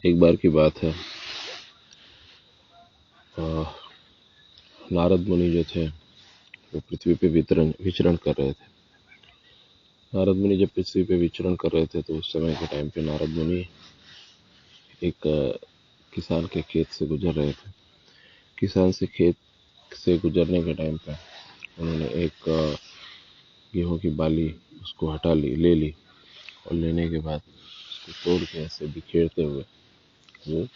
एक बार की बात है, अ, नारद मुनि जो थे वो पृथ्वी पे विचरण कर रहे थे। नारद मुनि जब पृथ्वी पे विचरण कर रहे थे तो उस समय के टाइम पे नारद मुनि एक किसान के खेत से गुजर रहे थे। किसान से खेत से गुजरने के टाइम पे उन्होंने एक गेहूं की बाली उसको ले ली और लेने के बाद उसको तोड़ के ऐसे बिखेरते हुए वो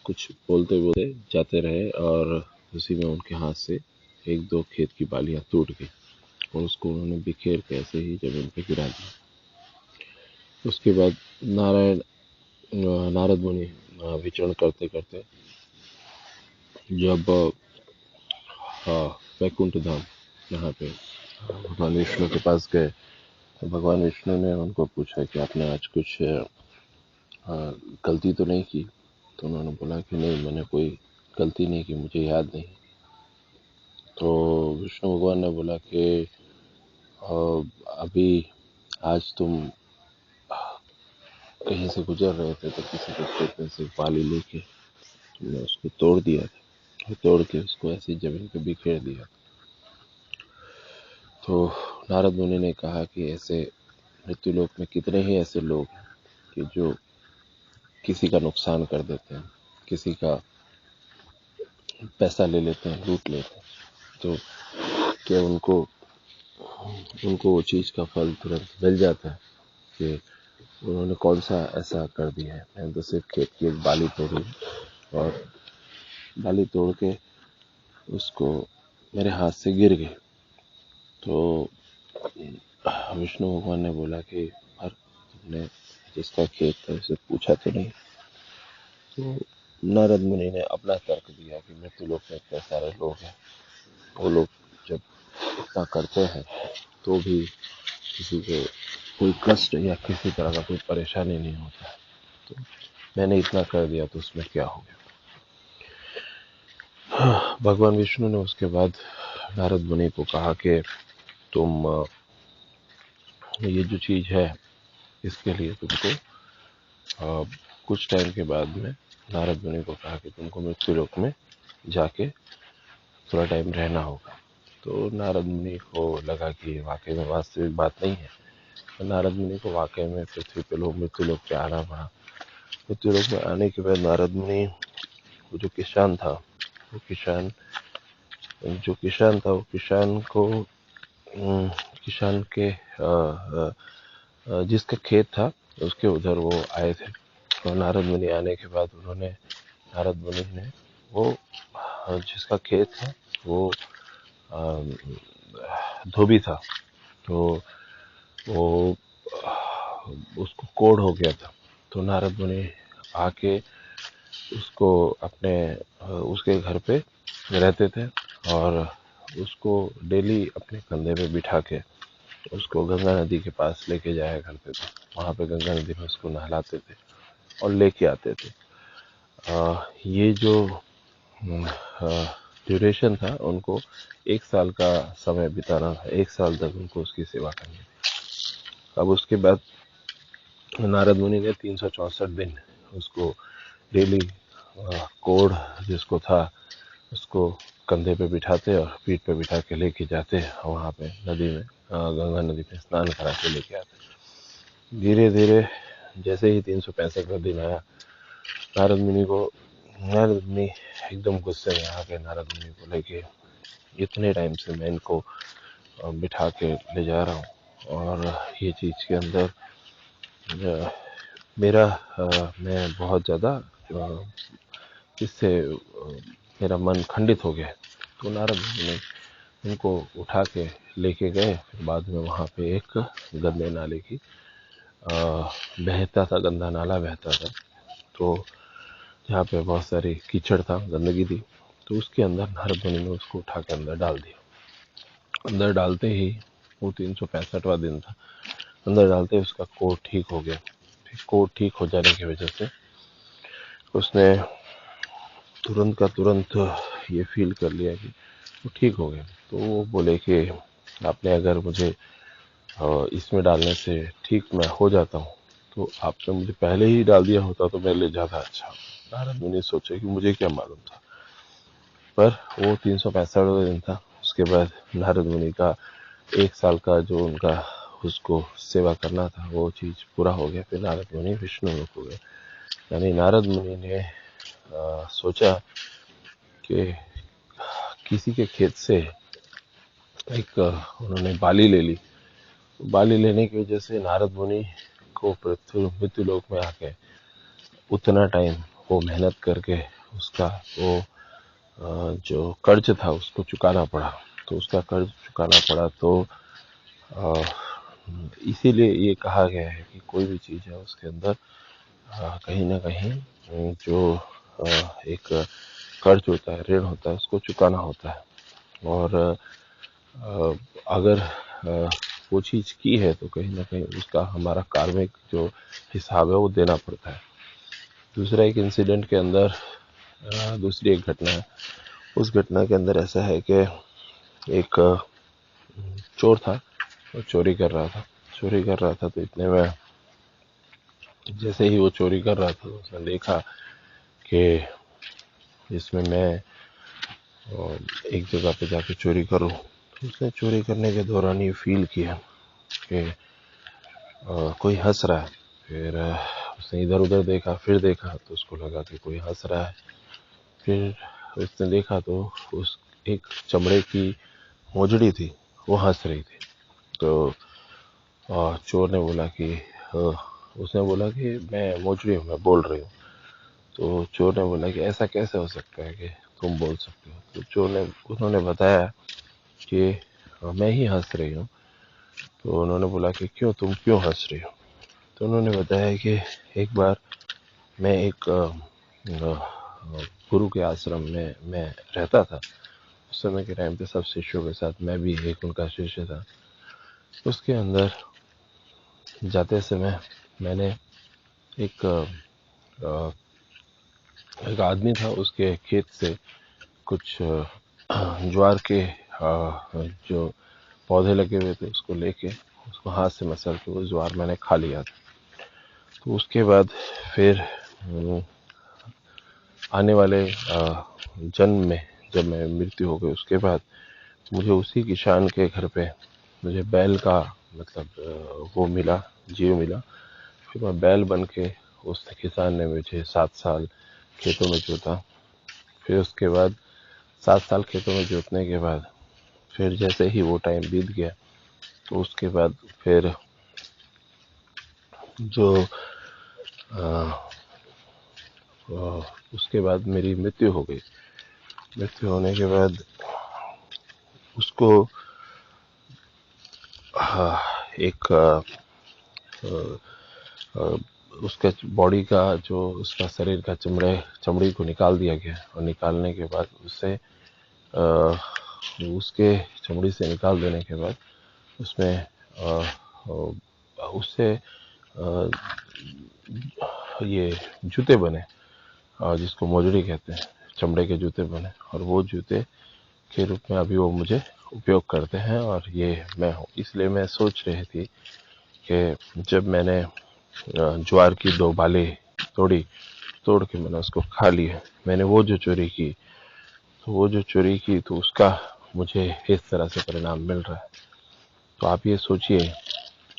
कुछ बोलते बोलते जाते रहे और उसी में उनके हाथ से एक दो खेत की बालियां टूट गई और उसको उन्होंने बिखेर के ऐसे ही जमीन पे गिरा दिया। उसके बाद नारद मुनि विचरण करते करते जब वैकुंठ धाम यहाँ पे भगवान विष्णु के पास गए तो भगवान विष्णु ने उनको पूछा कि आपने आज कुछ गलती तो नहीं की। तो उन्होंने बोला कि नहीं, मैंने कोई गलती नहीं की, मुझे याद नहीं। तो विष्णु भगवान ने बोला कि अभी आज तुम कहीं से गुजर रहे थे तो किसी के खेत में से बाली लेके तुमने उसको तोड़ दिया था, तोड़ के उसको ऐसी जमीन पे बिखेर दिया। तो नारद मुनि ने कहा कि ऐसे मृत्युलोक में कितने ही ऐसे लोग हैं कि जो किसी का नुकसान कर देते हैं, किसी का पैसा ले लेते हैं, लूट लेते हैं। तो क्या उनको उनको वो चीज़ का फल तुरंत मिल जाता है कि उन्होंने कौन सा ऐसा कर दिया है। मैंने तो सिर्फ खेत की एक बाली तोड़ी और बाली तोड़ के उसको मेरे हाथ से गिर गई। तो विष्णु भगवान ने बोला कि पर तुमने जिसका खेत था उसे पूछा तो नहीं। तो नारद मुनि ने अपना तर्क दिया कि मृत्युलोक में इतने सारे लोग हैं, वो लोग जब इतना करते हैं तो भी किसी को कोई कष्ट या किसी तरह का कोई परेशानी नहीं होता। तो मैंने इतना कर दिया तो उसमें क्या हो गया। भगवान विष्णु ने उसके बाद नारद मुनि को कहा कि तुम ये जो चीज़ है इसके लिए तुमको कुछ टाइम के बाद में नारद मुनि को कहा कि तुमको मृत्युलोक में जाके थोड़ा टाइम रहना होगा। तो नारद मुनि को लगा कि वाकई में वास्तविक बात नहीं है। तो नारद मुनि को वाकई में पृथ्वी पे लोग मृत्युलोक पे आना पड़ा। मृत्युलोक में आने के बाद नारद मुनि वो जो किसान था वो किसान को किसान के जिसका खेत था उसके उधर वो आए थे। और नारद मुनि आने के बाद नारद मुनि ने वो जिसका खेत था वो धोबी था, तो वो उसको कोढ़ हो गया था। तो नारद मुनि आके उसको अपने उसके घर पे रहते थे और उसको डेली अपने कंधे पे बिठा के उसको गंगा नदी के पास लेके जाया करते थे। वहाँ पे गंगा नदी में उसको नहलाते थे और लेके आते थे। ये जो ड्यूरेशन था उनको 1 साल का समय बिताना था, 1 साल तक उनको उसकी सेवा करनी थी। अब उसके बाद नारद मुनि ने 364 दिन उसको डेली कोढ़ जिसको था उसको कंधे पे बिठाते और पीठ पे बिठा के लेके जाते और वहाँ पे नदी में गंगा नदी में स्नान करा के लेके आते। धीरे धीरे जैसे ही 365वां दिन आया, नारद मुनि एकदम गुस्से में आ गए। नारद मुनि बोले कि इतने टाइम से मैं इनको बिठा के ले जा रहा हूँ और ये चीज़ के अंदर मैं बहुत ज़्यादा इससे मेरा मन खंडित हो गया। तो नारद मुनि ने उनको उठा के लेके गए। फिर बाद में वहाँ पे एक गंदे नाले की बहता था, गंदा नाला बहता था, तो जहाँ पे बहुत सारी कीचड़ था, गंदगी थी, तो उसके अंदर नारद मुनि ने उसको उठा के अंदर डाल दिया। अंदर डालते ही वो 365वां दिन था, अंदर डालते ही उसका कोढ़ ठीक हो गया। कोढ़ ठीक हो जाने की वजह से उसने तुरंत का तुरंत ये फील कर लिया कि वो ठीक हो गया। तो वो बोले कि आपने अगर मुझे इसमें डालने से ठीक मैं हो जाता हूँ तो आपने मुझे पहले ही डाल दिया होता तो मेरे लिए ज़्यादा अच्छा होता। नारद मुनि सोचे कि मुझे क्या मालूम था, पर वो 365 दिन था। उसके बाद नारद मुनि का 1 साल का जो उनका उसको सेवा करना था वो चीज़ पूरा हो गया। फिर नारद मुनि विष्णु लोक हो गए। यानी नारद मुनि ने सोचा कि किसी के खेत से एक उन्होंने बाली ले ली। बाली लेने की वजह से नारद मुनि को मृत्यु लोक में आके उतना टाइम वो मेहनत करके उसका वो जो कर्ज था उसको चुकाना पड़ा। तो उसका कर्ज चुकाना पड़ा। तो इसीलिए ये कहा गया है कि कोई भी चीज़ है उसके अंदर कहीं ना कहीं जो एक कर्ज होता है, ऋण होता है, उसको चुकाना होता है। और अगर वो चीज़ की है तो कहीं ना कहीं उसका हमारा कार्मिक जो हिसाब है वो देना पड़ता है। दूसरा एक इंसिडेंट के अंदर दूसरी एक घटना है। उस घटना के अंदर ऐसा है कि एक चोर था, वो चोरी कर रहा था। तो इतने में जैसे ही वो चोरी कर रहा था उसने देखा कि इसमें मैं एक जगह पे जाके चोरी करूं। तो उसने चोरी करने के दौरान ये फील किया कि कोई हंस रहा है। फिर उसने इधर उधर देखा, फिर देखा तो उसको लगा कि कोई हंस रहा है। फिर उसने देखा तो उस एक चमड़े की मोजड़ी थी, वो हंस रही थी। तो चोर ने बोला कि उसने बोला कि मैं मोजड़ी हूँ, मैं बोल रही हूँ। तो चोर ने बोला कि ऐसा कैसे हो सकता है कि तुम बोल सकते हो। तो उन्होंने बताया कि मैं ही हंस रही हूँ। तो उन्होंने बोला कि क्यों, तुम क्यों हंस रही हो। तो उन्होंने बताया कि एक बार मैं एक गुरु के आश्रम में मैं रहता था। उस समय के टाइम पे सब शिष्यों के साथ मैं भी एक उनका शिष्य था। उसके अंदर जाते समय मैंने एक आदमी था, उसके खेत से कुछ ज्वार के जो पौधे लगे हुए थे उसको लेके उसको हाथ से मसल के वो ज्वार मैंने खा लिया था। तो उसके बाद फिर आने वाले जन्म में जब मैं मृत्यु हो गई उसके बाद मुझे उसी किसान के घर पे मुझे बैल का मतलब वो मिला, जीव मिला। फिर मैं बैल बन के उस किसान ने मुझे 7 साल खेतों में जोता। फिर उसके बाद 7 साल खेतों में जोतने के बाद फिर जैसे ही वो टाइम बीत गया तो उसके बाद फिर जो उसके बाद मेरी मृत्यु हो गई। मृत्यु होने के बाद उसको एक उसका बॉडी का जो उसका शरीर का चमड़ी को निकाल दिया गया। और निकालने के बाद उससे उसके चमड़ी से निकाल देने के बाद उसमें उससे ये जूते बने जिसको मोजड़ी कहते हैं, चमड़े के जूते बने। और वो जूते के रूप में अभी वो मुझे उपयोग करते हैं और ये मैं हूँ। इसलिए मैं सोच रही थी कि जब मैंने ज्वार की 2 बालें तोड़ के मैंने उसको खा लिया, मैंने वो जो चोरी की तो उसका मुझे इस तरह से परिणाम मिल रहा है। तो आप ये सोचिए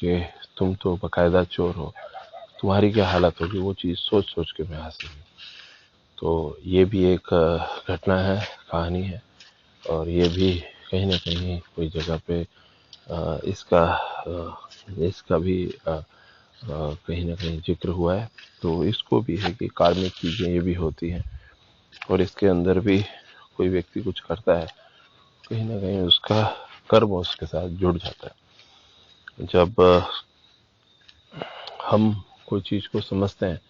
कि तुम तो बाकायदा चोर हो, तुम्हारी क्या हालत होगी। वो चीज़ सोच सोच के मैं हंस रही। तो ये भी एक घटना है, कहानी है। और ये भी कहीं ना कहीं कोई जगह पे इसका भी कहीं ना कहीं जिक्र हुआ है। तो इसको भी है कि कार्मिक चीज़ें ये भी होती हैं और इसके अंदर भी कोई व्यक्ति कुछ करता है, कहीं ना कहीं उसका कर्म उसके साथ जुड़ जाता है। जब हम कोई चीज़ को समझते हैं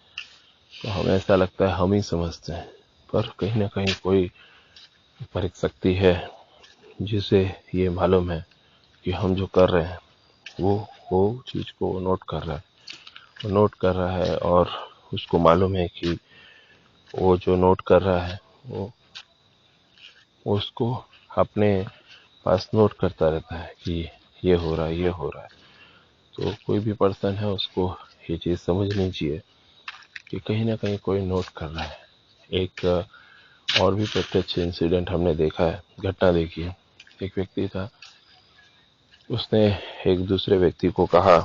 तो हमें ऐसा लगता है हम ही समझते हैं, पर कहीं ना कहीं कोई परिक शक्ति है जिसे ये मालूम है कि हम जो कर रहे हैं वो चीज़ को नोट कर रहा है और उसको मालूम है कि वो जो नोट कर रहा है वो उसको अपने पास नोट करता रहता है कि ये हो रहा है, ये हो रहा है। तो कोई भी पर्सन है उसको ये चीज़ समझनी चाहिए कि कहीं ना कहीं कोई नोट कर रहा है। एक और भी प्रत्यक्ष इंसिडेंट हमने देखा है, घटना देखी है। एक व्यक्ति था, उसने एक दूसरे व्यक्ति को कहा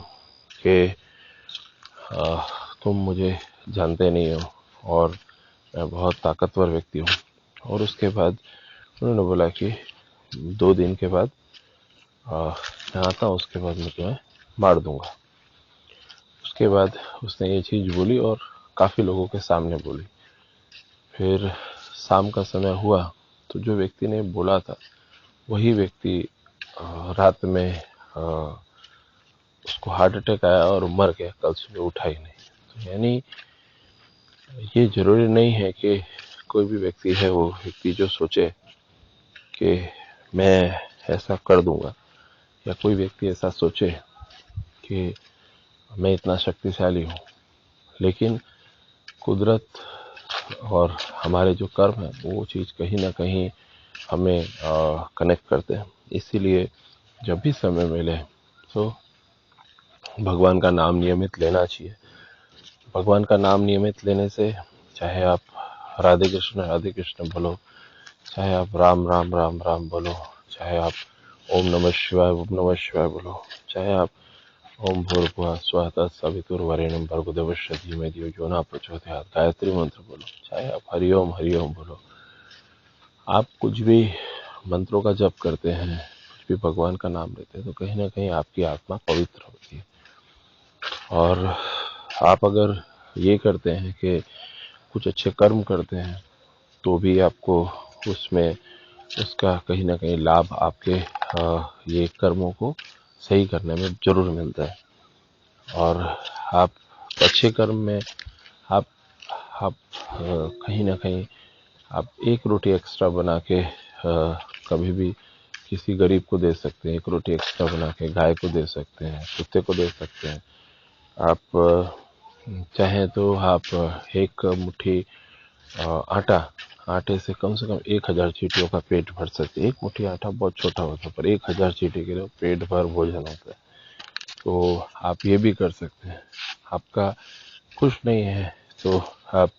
कि तुम मुझे जानते नहीं हो और मैं बहुत ताकतवर व्यक्ति हूँ। और उसके बाद उन्होंने बोला कि 2 दिन के बाद मैं आता हूँ, उसके बाद मैं तुम्हें मार दूंगा। उसके बाद उसने ये चीज़ बोली और काफ़ी लोगों के सामने बोली। फिर शाम का समय हुआ तो जो व्यक्ति ने बोला था वही व्यक्ति रात में उसको हार्ट अटैक आया और मर गया, कल सुबह उठा ही नहीं। तो यानी ये जरूरी नहीं है कि कोई भी व्यक्ति है वो व्यक्ति जो सोचे कि मैं ऐसा कर दूंगा, या कोई व्यक्ति ऐसा सोचे कि मैं इतना शक्तिशाली हूँ। लेकिन कुदरत और हमारे जो कर्म है वो चीज़ कहीं ना कहीं हमें कनेक्ट करते हैं। इसीलिए जब भी समय मिले तो भगवान का नाम नियमित लेना चाहिए। भगवान का नाम नियमित लेने से चाहे आप राधे कृष्ण बोलो, चाहे आप राम राम राम राम बोलो, चाहे आप ओम नमः शिवाय बोलो, चाहे आप ओम भूर्भुवः स्वः तत्सवितुर्वरेण्यं भर्गो देवस्य धीमहि धियो यो नः प्रचोदयात् गायत्री मंत्र बोलो, चाहे आप हरिओम बोलो। आप कुछ भी मंत्रों का जप करते हैं, कुछ भी भगवान का नाम लेते हैं, तो कहीं ना कहीं आपकी आत्मा पवित्र होती है। और आप अगर ये करते हैं कि कुछ अच्छे कर्म करते हैं तो भी आपको उसमें उसका कहीं ना कहीं लाभ आपके ये कर्मों को सही करने में जरूर मिलता है। और आप अच्छे कर्म में आप कहीं ना कहीं आप एक रोटी एक्स्ट्रा बना के कभी भी किसी गरीब को दे सकते हैं। एक रोटी एक्स्ट्रा बना के गाय को दे सकते हैं, कुत्ते को दे सकते हैं। आप चाहें तो आप एक मुट्ठी आटे से कम 1000 चींटियों का पेट भर सकते हैं। एक मुट्ठी आटा बहुत छोटा होता है, पर 1000 चींटी के लिए पेट भर भोजन होता है। तो आप ये भी कर सकते हैं। आपका कुछ नहीं है तो आप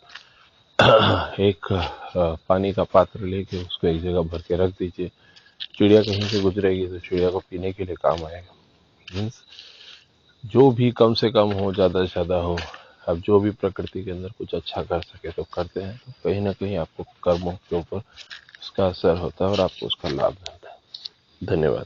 एक पानी का पात्र लेके उसको एक जगह भर के रख दीजिए। चिड़िया कहीं से गुजरेगी तो चिड़िया को पीने के लिए काम आएगा। मीन्स जो भी कम से कम हो, ज़्यादा से ज़्यादा हो, आप जो भी प्रकृति के अंदर कुछ अच्छा कर सके तो करते हैं, तो कहीं ना कहीं आपको कर्मों के ऊपर उसका असर होता है और आपको उसका लाभ मिलता है। धन्यवाद।